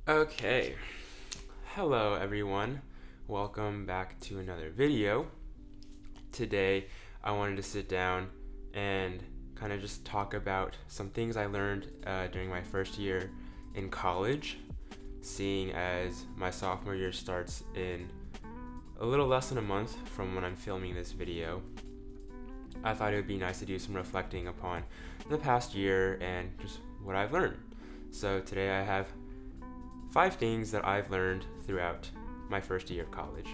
Okay, hello everyone. Welcome back to another video. Today, I wanted to sit down and kind of just talk about some things I learned during my first year in college, seeing as my sophomore year starts in a little less than a month from when I'm filming this video. I thought it would be nice to do some reflecting upon the past year and just what I've learned. So today I have 5 things that I've learned throughout my first year of college.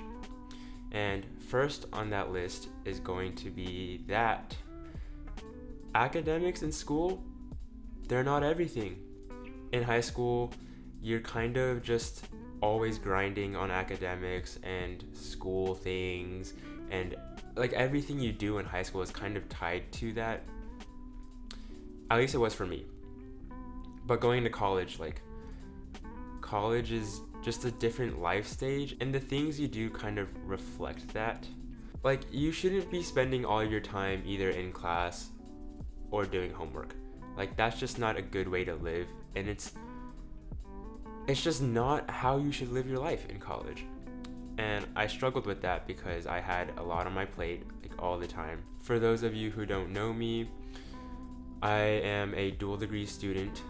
And first on that list is going to be that academics in school, they're not everything. In high school, you're kind of just always grinding on academics and school things, and like everything you do in high school is kind of tied to that. At least it was for me. But going to college, college is just a different life stage, and the things you do kind of reflect that. Like, you shouldn't be spending all your time either in class or doing homework. Like, that's just not a good way to live, and it's just not how you should live your life in college. And I struggled with that because I had a lot on my plate, like, all the time. For those of you who don't know me, I am a dual degree student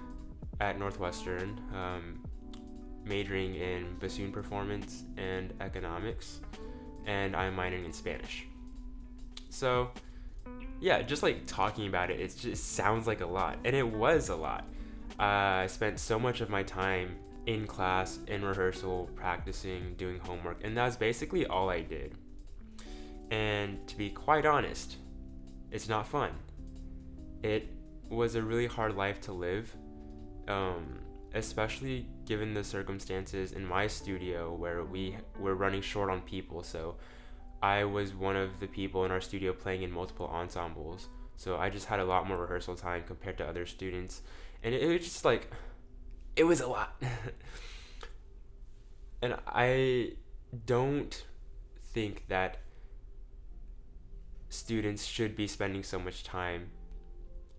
at Northwestern, majoring in bassoon performance and economics, and I'm minoring in Spanish. So yeah, just like talking about it, it just sounds like a lot, and it was a lot. I spent so much of my time in class, in rehearsal, practicing, doing homework, and that's basically all I did. And to be quite honest, it's not fun. It was a really hard life to live, especially given the circumstances in my studio where we were running short on people. So I was one of the people in our studio playing in multiple ensembles. So I just had a lot more rehearsal time compared to other students. And it was just like, it was a lot. And I don't think that students should be spending so much time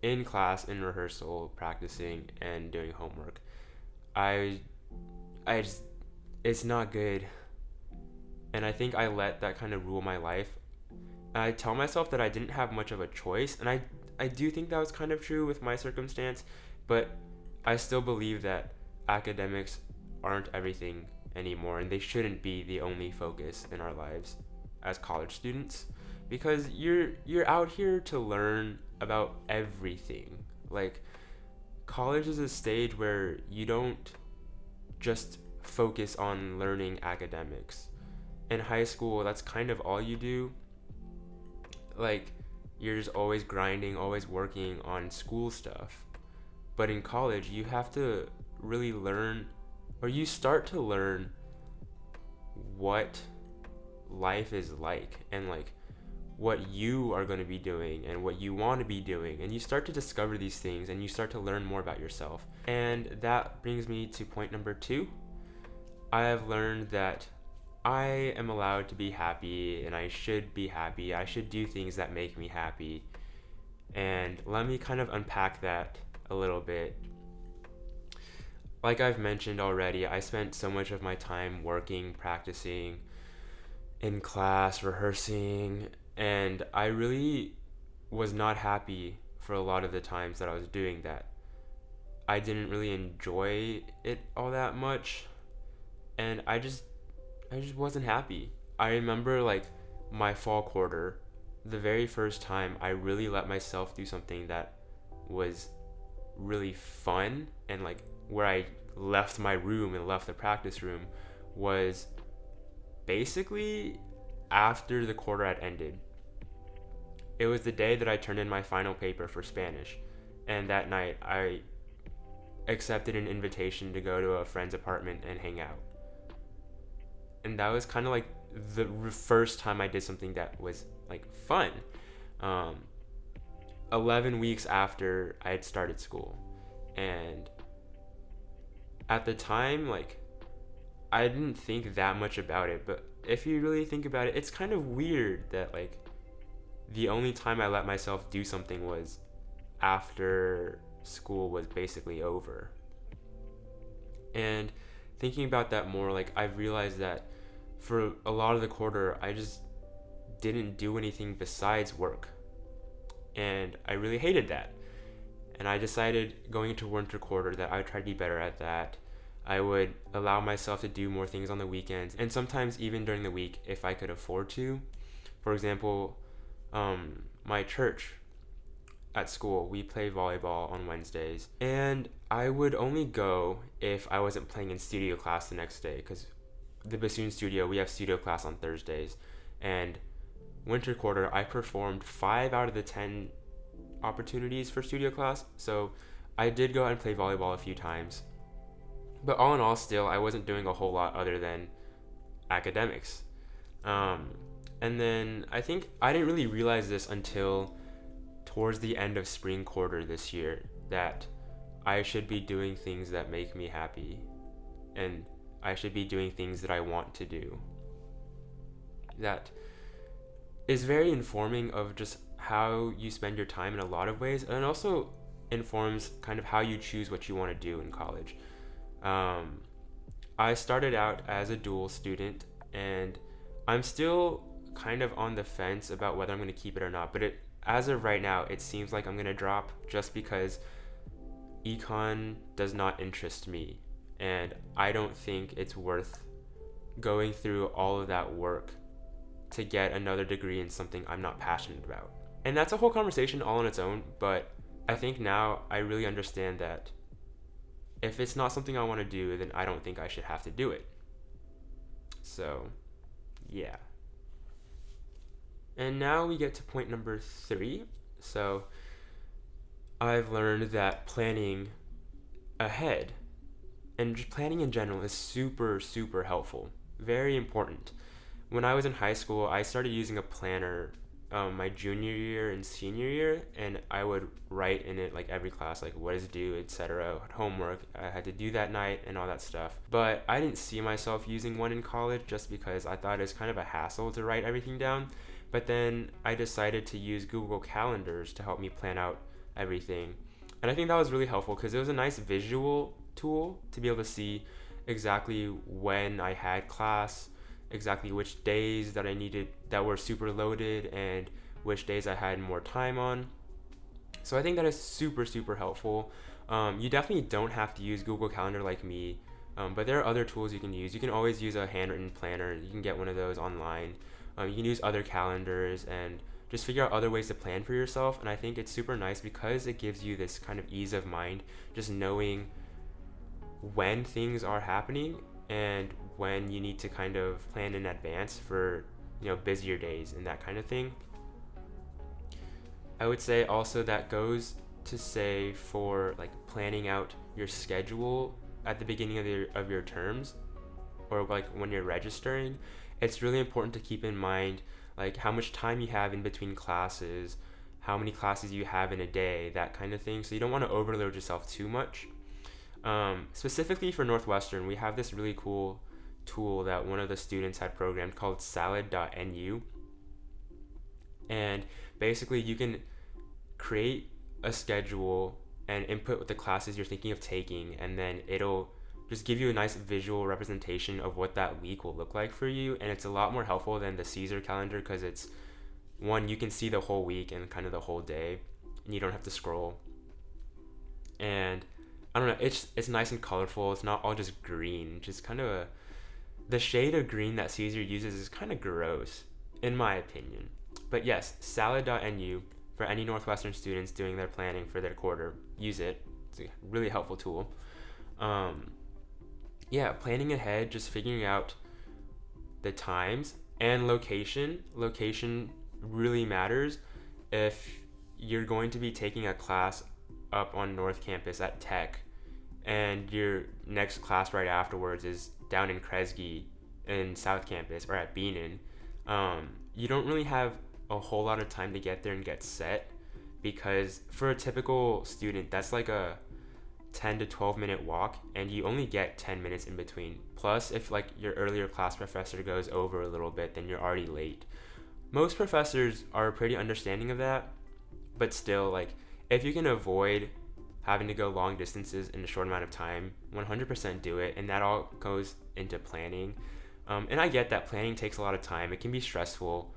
in class, in rehearsal, practicing, and doing homework. I just, it's not good. And I think I let that kind of rule my life. And I tell myself that I didn't have much of a choice, and I do think that was kind of true with my circumstance, but I still believe that academics aren't everything anymore, and they shouldn't be the only focus in our lives as college students, because you're out here to learn about everything. Like, college is a stage where you don't just focus on learning academics. In high school, that's kind of all you do. Like, you're just always grinding, always working on school stuff. But in college, you have to really learn, or you start to learn what life is like, and like what you are going to be doing and what you want to be doing, and you start to discover these things and you start to learn more about yourself. And that brings me to point number 2. I have learned that I am allowed to be happy, and I should be happy. I should do things that make me happy. And let me kind of unpack that a little bit. Like I've mentioned already, I spent so much of my time working, practicing, in class, rehearsing, and I really was not happy for a lot of the times that I was doing that. I didn't really enjoy it all that much, and I just wasn't happy. I remember, like, my fall quarter, the very first time I really let myself do something that was really fun, and like where I left my room and left the practice room, was basically after the quarter had ended. It was the day that I turned in my final paper for Spanish, and that night I accepted an invitation to go to a friend's apartment and hang out. And that was kind of like the first time I did something that was like fun. 11 weeks after I had started school, and at the time, like, I didn't think that much about it, but if you really think about it, it's kind of weird that, like, the only time I let myself do something was after school was basically over. And thinking about that more, like I've realized that for a lot of the quarter, I just didn't do anything besides work. And I really hated that. And I decided going into winter quarter that I would try to be better at that. I would allow myself to do more things on the weekends and sometimes even during the week if I could afford to. For example, my church at school, we play volleyball on Wednesdays, and I would only go if I wasn't playing in studio class the next day, because the bassoon studio, we have studio class on Thursdays. And winter quarter, I performed 5 out of the 10 opportunities for studio class, so I did go out and play volleyball a few times. But all in all, still, I wasn't doing a whole lot other than academics. And then I think I didn't really realize this until towards the end of spring quarter this year, that I should be doing things that make me happy, and I should be doing things that I want to do. That is very informing of just how you spend your time in a lot of ways, and it also informs kind of how you choose what you want to do in college. I started out as a dual student, and I'm still kind of on the fence about whether I'm going to keep it or not, but as of right now, it seems like I'm going to drop just because econ does not interest me, and I don't think it's worth going through all of that work to get another degree in something I'm not passionate about. And that's a whole conversation all on its own, but I think now I really understand that if it's not something I want to do, then I don't think I should have to do it. So, yeah. And now we get to point number 3. So, I've learned that planning ahead and just planning in general is super, super helpful. Very important. When I was in high school, I started using a planner my junior year and senior year, and I would write in it like every class, like what is due, etc., homework I had to do that night and all that stuff. But I didn't see myself using one in college just because I thought it was kind of a hassle to write everything down. But then I decided to use Google Calendars to help me plan out everything. And I think that was really helpful because it was a nice visual tool to be able to see exactly when I had class, exactly which days that I needed that were super loaded, and which days I had more time on. So I think that is super, super helpful. You definitely don't have to use Google Calendar like me, but there are other tools you can use. You can always use a handwritten planner. You can get one of those online. You can use other calendars and just figure out other ways to plan for yourself. And I think it's super nice because it gives you this kind of ease of mind, just knowing when things are happening and when you need to kind of plan in advance for, busier days and that kind of thing. I would say also that goes to say for like planning out your schedule at the beginning of your terms, or like when you're registering. It's really important to keep in mind like how much time you have in between classes, how many classes you have in a day, that kind of thing. So you don't want to overload yourself too much. Specifically for Northwestern, we have this really cool tool that one of the students had programmed called salad.nu. And basically you can create a schedule and input with the classes you're thinking of taking, and then it'll just give you a nice visual representation of what that week will look like for you. And it's a lot more helpful than the Caesar calendar because it's one, you can see the whole week and kind of the whole day, and you don't have to scroll. And I don't know, it's nice and colorful. It's not all just green, just kind of the shade of green that Caesar uses is kind of gross, in my opinion. But yes, salad.nu, for any Northwestern students doing their planning for their quarter, use it. It's a really helpful tool. Planning ahead, just figuring out the times and location. Location really matters. If you're going to be taking a class up on North Campus at Tech, and your next class right afterwards is down in Kresge in South Campus or at Beanon, you don't really have a whole lot of time to get there and get set, because for a typical student, that's like a 10 to 12 minute walk, and you only get 10 minutes in between. Plus, if like your earlier class professor goes over a little bit, then you're already late. Most professors are pretty understanding of that, but still, like, if you can avoid having to go long distances in a short amount of time, 100% do it. And that all goes into planning. And I get that planning takes a lot of time. It can be stressful.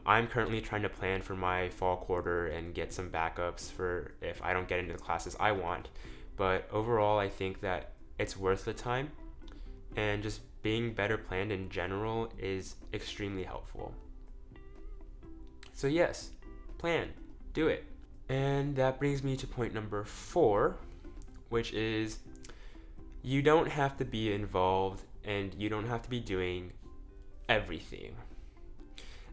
I'm currently trying to plan for my fall quarter and get some backups for if I don't get into the classes I want. But overall, I think that it's worth the time, and just being better planned in general is extremely helpful. So yes, plan, do it. And that brings me to point number 4, which is you don't have to be involved and you don't have to be doing everything.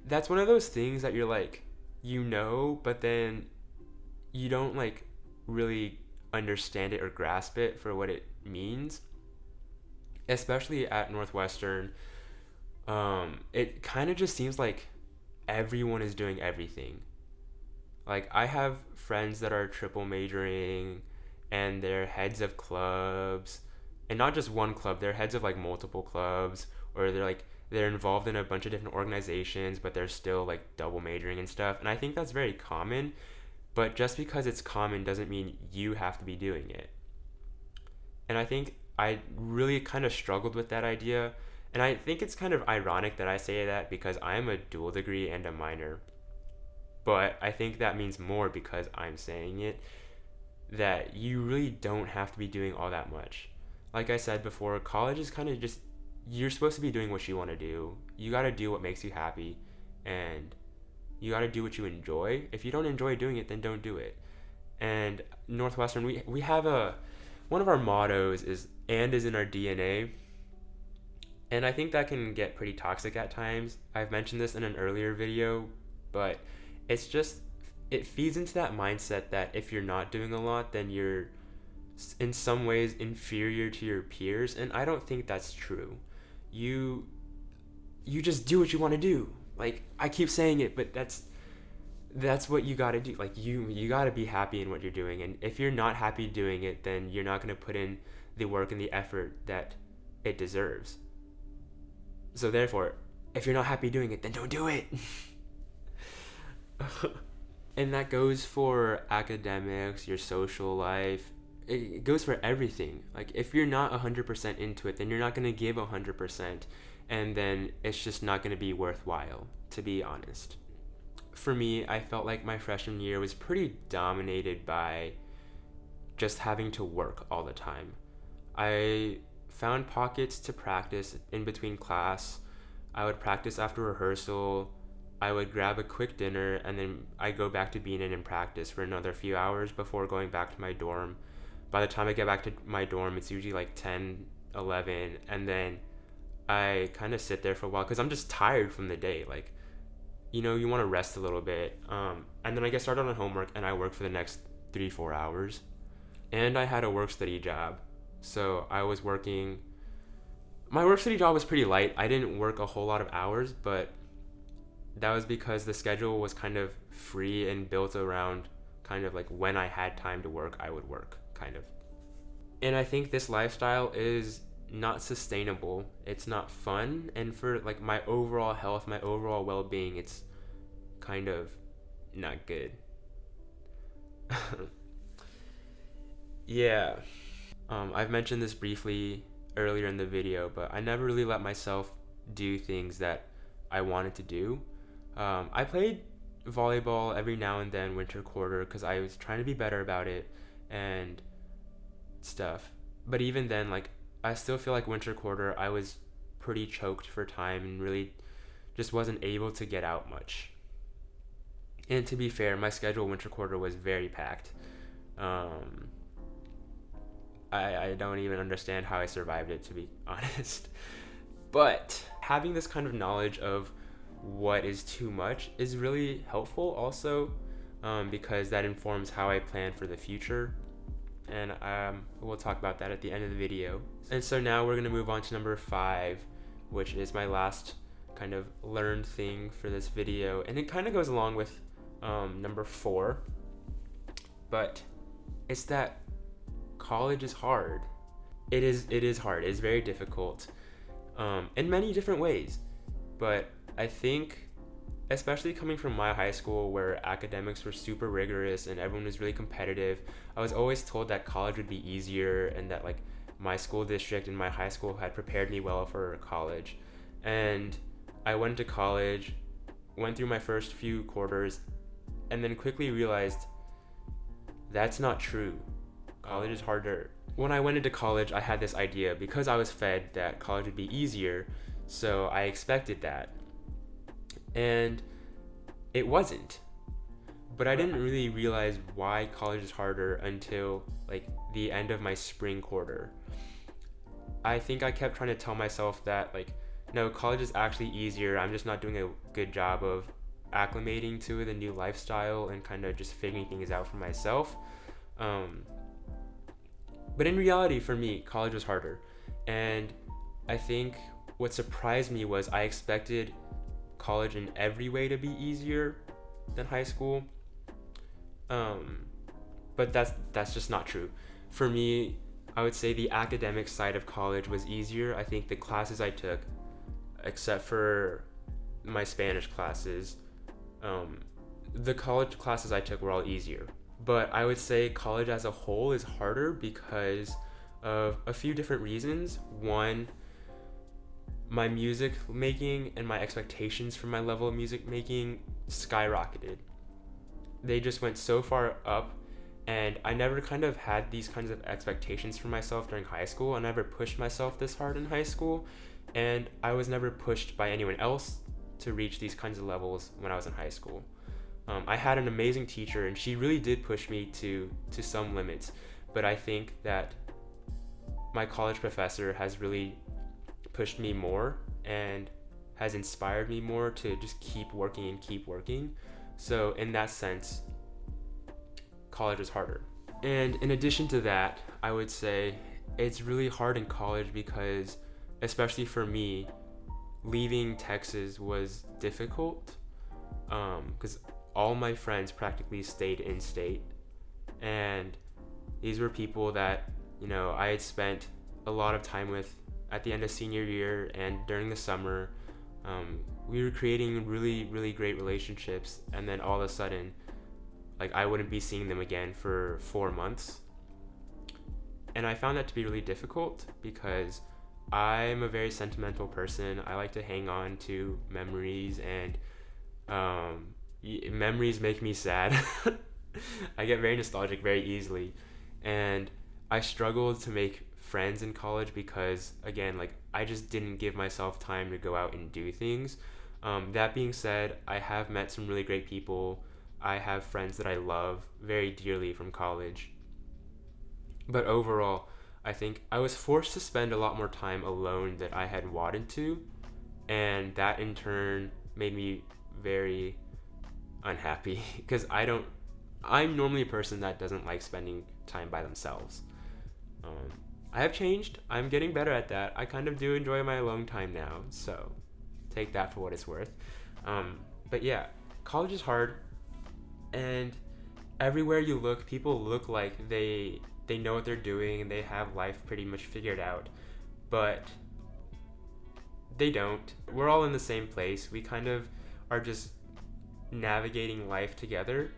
That's one of those things that you're like, but then you don't like really understand it or grasp it for what it means. Especially at Northwestern, it kind of just seems like everyone is doing everything. Like, I have friends that are triple majoring and they're heads of clubs, and not just one club, they're heads of like multiple clubs, or they're involved in a bunch of different organizations, but they're still like double majoring and stuff. And I think that's very common, but just because it's common doesn't mean you have to be doing it. And I think I really kind of struggled with that idea. And I think it's kind of ironic that I say that because I'm a dual degree and a minor. But I think that means more because I'm saying it, that you really don't have to be doing all that much. Like I said before, college is kind of just, you're supposed to be doing what you want to do. You got to do what makes you happy, and you got to do what you enjoy. If you don't enjoy doing it, then don't do it. And Northwestern, we have one of our mottos is "and is in our DNA." And I think that can get pretty toxic at times. I've mentioned this in an earlier video, but it's just, it feeds into that mindset that if you're not doing a lot, then you're in some ways inferior to your peers. And I don't think that's true. You just do what you want to do. Like, I keep saying it, but that's what you got to do. Like, you got to be happy in what you're doing. And if you're not happy doing it, then you're not going to put in the work and the effort that it deserves. So therefore, if you're not happy doing it, then don't do it. And that goes for academics, your social life. It goes for everything. Like, if you're not 100% into it, then you're not going to give 100%. And then it's just not going to be worthwhile, to be honest. For me, I felt like my freshman year was pretty dominated by just having to work all the time. I found pockets to practice in between class. I would practice after rehearsal. I would grab a quick dinner, and then I go back to being in practice for another few hours before going back to my dorm. By the time I get back to my dorm, it's usually like 10, 11, and then I kind of sit there for a while because I'm just tired from the day. Like, you want to rest a little bit. And then I get started on homework, and I work for the next 3-4 hours. And I had a work-study job. So I was working. My work-study job was pretty light. I didn't work a whole lot of hours, but that was because the schedule was kind of free and built around kind of like when I had time to work, I would work, kind of. And I think this lifestyle is not sustainable. It's not fun. And for like my overall health, my overall well-being, it's kind of not good. Yeah. I've mentioned this briefly earlier in the video, but I never really let myself do things that I wanted to do. I played volleyball every now and then winter quarter because I was trying to be better about it and stuff. But even then, like, I still feel like winter quarter I was pretty choked for time and really just wasn't able to get out much. And to be fair, my schedule winter quarter was very packed. I don't even understand how I survived it, to be honest. But having this kind of knowledge of what is too much is really helpful also, because that informs how I plan for the future. And we'll talk about that at the end of the video. And so now we're going to move on to number 5, which is my last kind of learned thing for this video. And it kind of goes along with number 4. But it's that college is hard. It is hard. It's very difficult in many different ways. But I think especially coming from my high school where academics were super rigorous and everyone was really competitive, I was always told that college would be easier and that like my school district and my high school had prepared me well for college. And I went to college, went through my first few quarters, and then quickly realized that's not true. College is harder. When I went into college, I had this idea because I was fed that college would be easier, so I expected that. And it wasn't. But I didn't really realize why college is harder until like the end of my spring quarter. I think I kept trying to tell myself that like, no, college is actually easier. I'm just not doing a good job of acclimating to the new lifestyle and kind of just figuring things out for myself. But in reality, for me, college was harder. And I think what surprised me was I expected college in every way to be easier than high school. But that's just not true. For me, I would say the academic side of college was easier. I think the classes I took, except for my Spanish classes, the college classes I took were all easier. But I would say college as a whole is harder because of a few different reasons. One, my music making and my expectations for my level of music making skyrocketed. They just went so far up, and I never kind of had these kinds of expectations for myself during high school. I never pushed myself this hard in high school, and I was never pushed by anyone else to reach these kinds of levels when I was in high school. I had an amazing teacher, and she really did push me to some limits, but I think that my college professor has really pushed me more and has inspired me more to just keep working and keep working. So in that sense, college is harder. And in addition to that, I would say it's really hard in college because, especially for me, leaving Texas was difficult because all my friends practically stayed in state, and these were people that, you know, I had spent a lot of time with at the end of senior year and during the summer. We were creating really, really great relationships, and then all of a sudden, like, I wouldn't be seeing them again for 4 months. And I found that to be really difficult because I'm a very sentimental person. I like to hang on to memories, and memories make me sad. I get very nostalgic very easily, and I struggled to make friends in college because, again, like, I just didn't give myself time to go out and do things. That being said, I have met some really great people. I have friends that I love very dearly from college. But overall, I think I was forced to spend a lot more time alone than I had wanted to, and that in turn made me very unhappy because I'm normally a person that doesn't like spending time by themselves. I have changed. I'm getting better at that. I kind of do enjoy my alone time now, so take that for what it's worth. But yeah, college is hard, and everywhere you look, people look like they know what they're doing and they have life pretty much figured out, but they don't. We're all in the same place. We kind of are just navigating life together,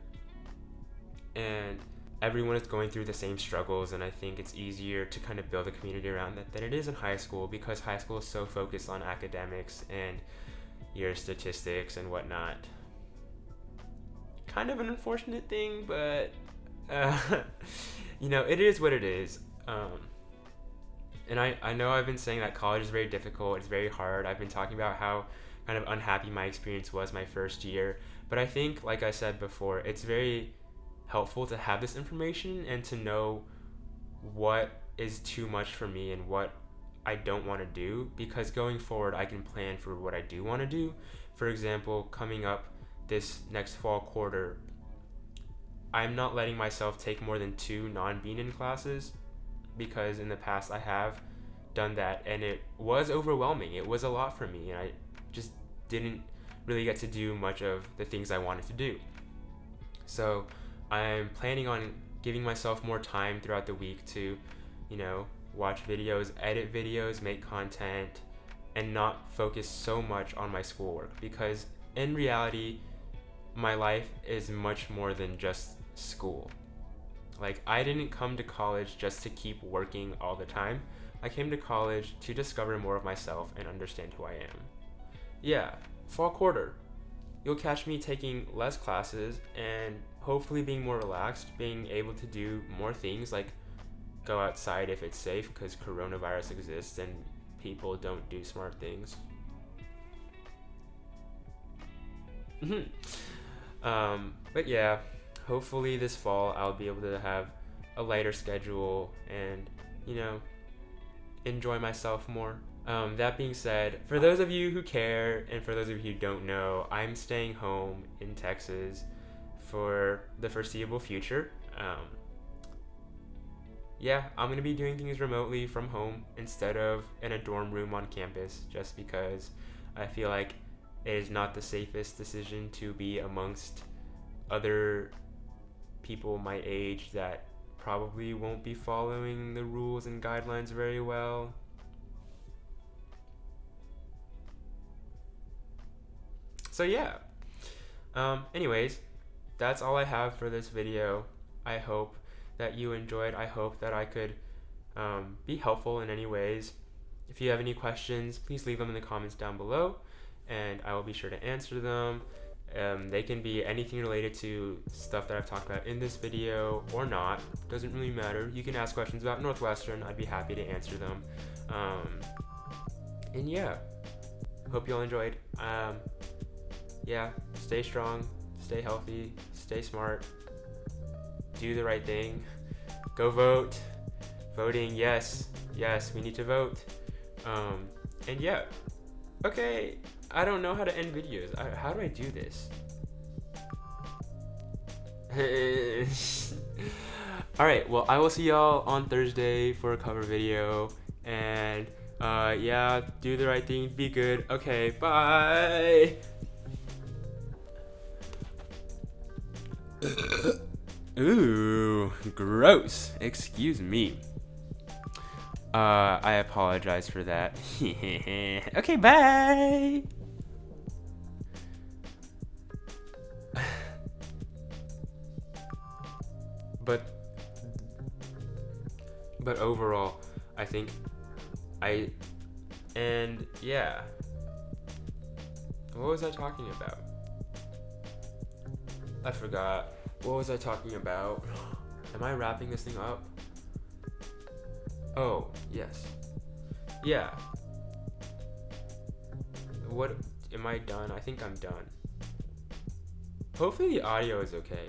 and everyone is going through the same struggles, and I think it's easier to kind of build a community around that than it is in high school, because high school is so focused on academics and your statistics and whatnot. Kind of an unfortunate thing, but it is what it is. And I know I've been saying that college is very difficult, it's very hard. I've been talking about how kind of unhappy my experience was my first year, but I think, like I said before, it's very helpful to have this information and to know what is too much for me and what I don't want to do, because going forward I can plan for what I do want to do. For example, coming up this next fall quarter, I'm not letting myself take more than 2 non-BNN classes, because in the past I have done that and it was overwhelming. It was a lot for me, and I just didn't really get to do much of the things I wanted to do. So I'm planning on giving myself more time throughout the week to, watch videos, edit videos, make content, and not focus so much on my schoolwork, because in reality, my life is much more than just school. Like, I didn't come to college just to keep working all the time. I came to college to discover more of myself and understand who I am. Yeah, fall quarter, you'll catch me taking less classes and hopefully being more relaxed, being able to do more things like go outside if it's safe, because coronavirus exists and people don't do smart things. But yeah, hopefully this fall I'll be able to have a lighter schedule and, enjoy myself more. That being said, for those of you who care and for those of you who don't know, I'm staying home in Texas for the foreseeable future. Yeah, I'm going to be doing things remotely from home instead of in a dorm room on campus, just because I feel like it is not the safest decision to be amongst other people my age that probably won't be following the rules and guidelines very well. So yeah, anyways, that's all I have for this video. I hope that you enjoyed. I hope that I could be helpful in any ways. If you have any questions, please leave them in the comments down below, and I will be sure to answer them. They can be anything related to stuff that I've talked about in this video or not. Doesn't really matter. You can ask questions about Northwestern. I'd be happy to answer them. And yeah, hope you all enjoyed. Yeah, stay strong, stay healthy, stay smart, do the right thing, go vote. Voting, yes, we need to vote. And yeah, okay, I don't know how to end videos. How do I do this? Alright, well, I will see y'all on Thursday for a cover video. And yeah, do the right thing, be good. Okay, bye. Ooh, gross. Excuse me. I apologize for that. Okay, bye. But overall, I think yeah. What was I talking about? I forgot. What was I talking about? Am I wrapping this thing up? Oh, yes. Yeah. What, am I done? I think I'm done. Hopefully the audio is okay.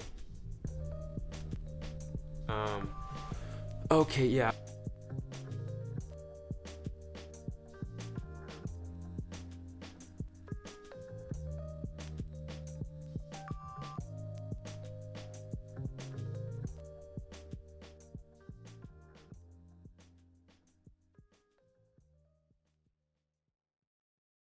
Okay, yeah.